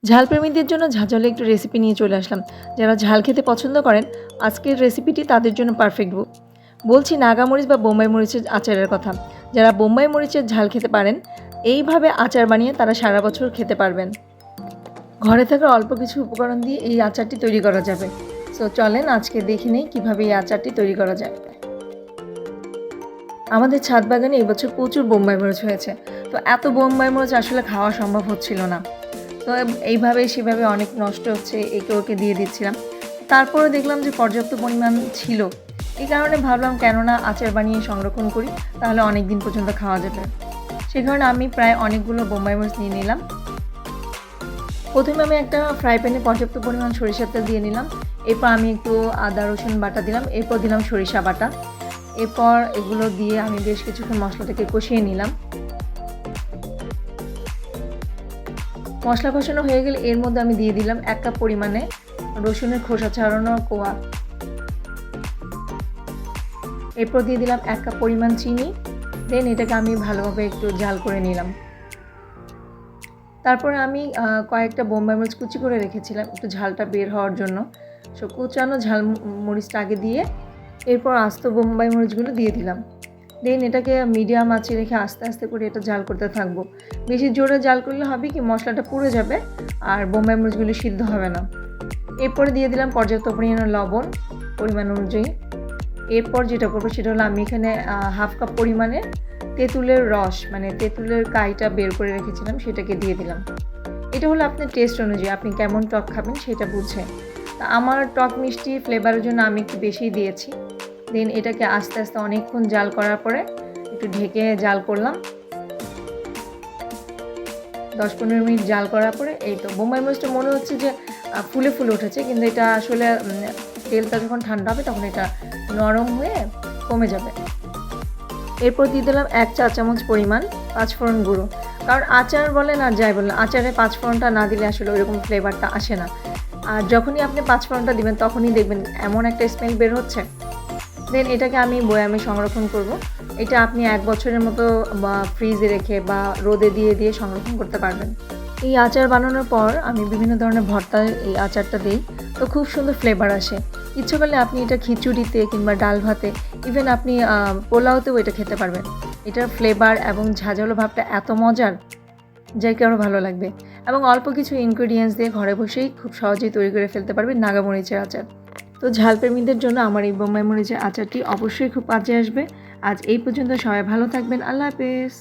ঝাল প্রেমীদের জন্য ঝাঁঝালো একটু রেসিপি নিয়ে চলে আসলাম। যারা ঝাল খেতে পছন্দ করেন, আজকের রেসিপিটি তাদের জন্য পারফেক্ট। বলছি নাগামরিচ বা বোম্বাই মরিচের আচারের কথা। যারা বোম্বাই মরিচের ঝাল খেতে পারেন, এইভাবে আচার বানিয়ে তারা সারা বছর খেতে পারবেন। ঘরে থাকা অল্প কিছু উপকরণ দিয়ে এই আচারটি তৈরি করা যাবে। সো চলেন আজকে দেখে নেই কীভাবে এই আচারটি তৈরি করা যায়। আমাদের ছাদ বাগানে এবছর প্রচুর বোম্বাই মরিচ হয়েছে। তো এত বোম্বাই মরিচ আসলে খাওয়া সম্ভব হচ্ছিল না। তো এইভাবে সেভাবে অনেক নষ্ট হচ্ছে, একে ওকে দিয়ে দিচ্ছিলাম। তারপরে দেখলাম যে পর্যাপ্ত পরিমাণ ছিল, এই কারণে ভাবলাম কেননা আচার বানিয়ে সংরক্ষণ করি, তাহলে অনেক দিন পর্যন্ত খাওয়া যাবে। সে কারণে আমি প্রায় অনেকগুলো বোম্বাই মরিচ নিয়ে নিলাম। প্রথমে আমি একটা ফ্রাই প্যানে পর্যাপ্ত পরিমাণ সরিষার তেল দিয়ে নিলাম। এরপর আমি একটু আদা রসুন বাটা দিলাম, এরপর দিলাম সরিষা বাটা। এরপর এগুলো দিয়ে আমি বেশ কিছুক্ষণ মশলাটাকে কষিয়ে নিলাম। মশলা কষানো হয়ে গেলে এর মধ্যে আমি দিয়ে দিলাম 1 কাপ পরিমাণে রসুনের খোসা ছাড়ানো কোয়া। এরপর দিয়ে দিলাম 1 কাপ পরিমাণ চিনি। দেন এটাকে আমি ভালোভাবে একটু ঝাল করে নিলাম। তারপরে আমি কয়েকটা বোম্বাই মরিচ কুচি করে রেখেছিলাম একটু ঝালটা বের হওয়ার জন্য। সো কুচানো ঝাল মরিচটা আগে দিয়ে এরপর আস্ত বোম্বাই মরিচগুলো দিয়ে দিলাম। দেন এটাকে মিডিয়াম আঁচে রেখে আস্তে আস্তে করে এটা জাল করতে থাকবো। বেশি জোরে জাল করলে হবে কি মশলাটা পুড়ে যাবে আর বোম্বাই মরিচগুলো সিদ্ধ হবে না। এরপরে দিয়ে দিলাম পর্যাপ্ত পরিমাণে লবণ পরিমাণ অনুযায়ী। এরপর যেটা করবো সেটা হলো আমি এখানে 1/2 কাপ পরিমাণে তেঁতুলের রস, মানে তেঁতুলের কাইটা বের করে রেখেছিলাম, সেটাকে দিয়ে দিলাম। এটা হলো আপনার টেস্ট অনুযায়ী, আপনি কেমন টক খাবেন সেটা বুঝে। তা আমার টক মিষ্টি ফ্লেভারের জন্য আমি একটু বেশিই দিয়েছি। দেন এটাকে আস্তে আস্তে অনেকক্ষণ জাল করার পরে একটু ঢেকে জাল করলাম। 10-15 মিনিট জাল করার পরে এই তো বোম্বাই মরিচটা মনে হচ্ছে যে ফুলে ফুলে উঠেছে, কিন্তু এটা আসলে তেলটা যখন ঠান্ডা হবে তখন এটা নরম হয়ে কমে যাবে। এরপর দিয়ে দিলাম 1 চা চামচ পরিমাণ পাঁচফোড়ন গুঁড়ো। কারণ আচার বলেন আর যাই বলেন, আচারে পাঁচফোড়নটা না দিলে আসলে ওইরকম ফ্লেভারটা আসে না। আর যখনই আপনি পাঁচফোড়নটা দিবেন তখনই দেখবেন এমন একটা স্মেল বের হচ্ছে। দেন এটাকে আমি বয়ামে সংরক্ষণ করব। এটা আপনি 1 বছরের মতো ফ্রিজে রেখে বা রোদে দিয়ে সংরক্ষণ করতে পারবেন। এই আচার বানানোর পর আমি বিভিন্ন ধরনের ভর্তায় এই আচারটা দিই, তো খুব সুন্দর ফ্লেভার আসে। ইচ্ছে করলে আপনি এটা খিচুড়িতে কিংবা ডাল ভাতে, ইভেন আপনি পোলাওতেও এটা খেতে পারবেন। এটার ফ্লেভার এবং ঝাঁঝালো ভাবটা এত মজার, যাই কারো ভালো লাগবে। এবং অল্প কিছু ইনগ্রেডিয়েন্টস দিয়ে ঘরে বসেই খুব সহজেই তৈরি করে ফেলতে পারবেন নাগামরিচের আচার। তো ঝাল প্রেমীদের জন্য আমার এই বোম্বাই মরিচের আচারটি অবশ্যই খুব কাজে আসবে। আজ এই পর্যন্ত, সবাই ভালো থাকবেন। আল্লাহ হাফেজ।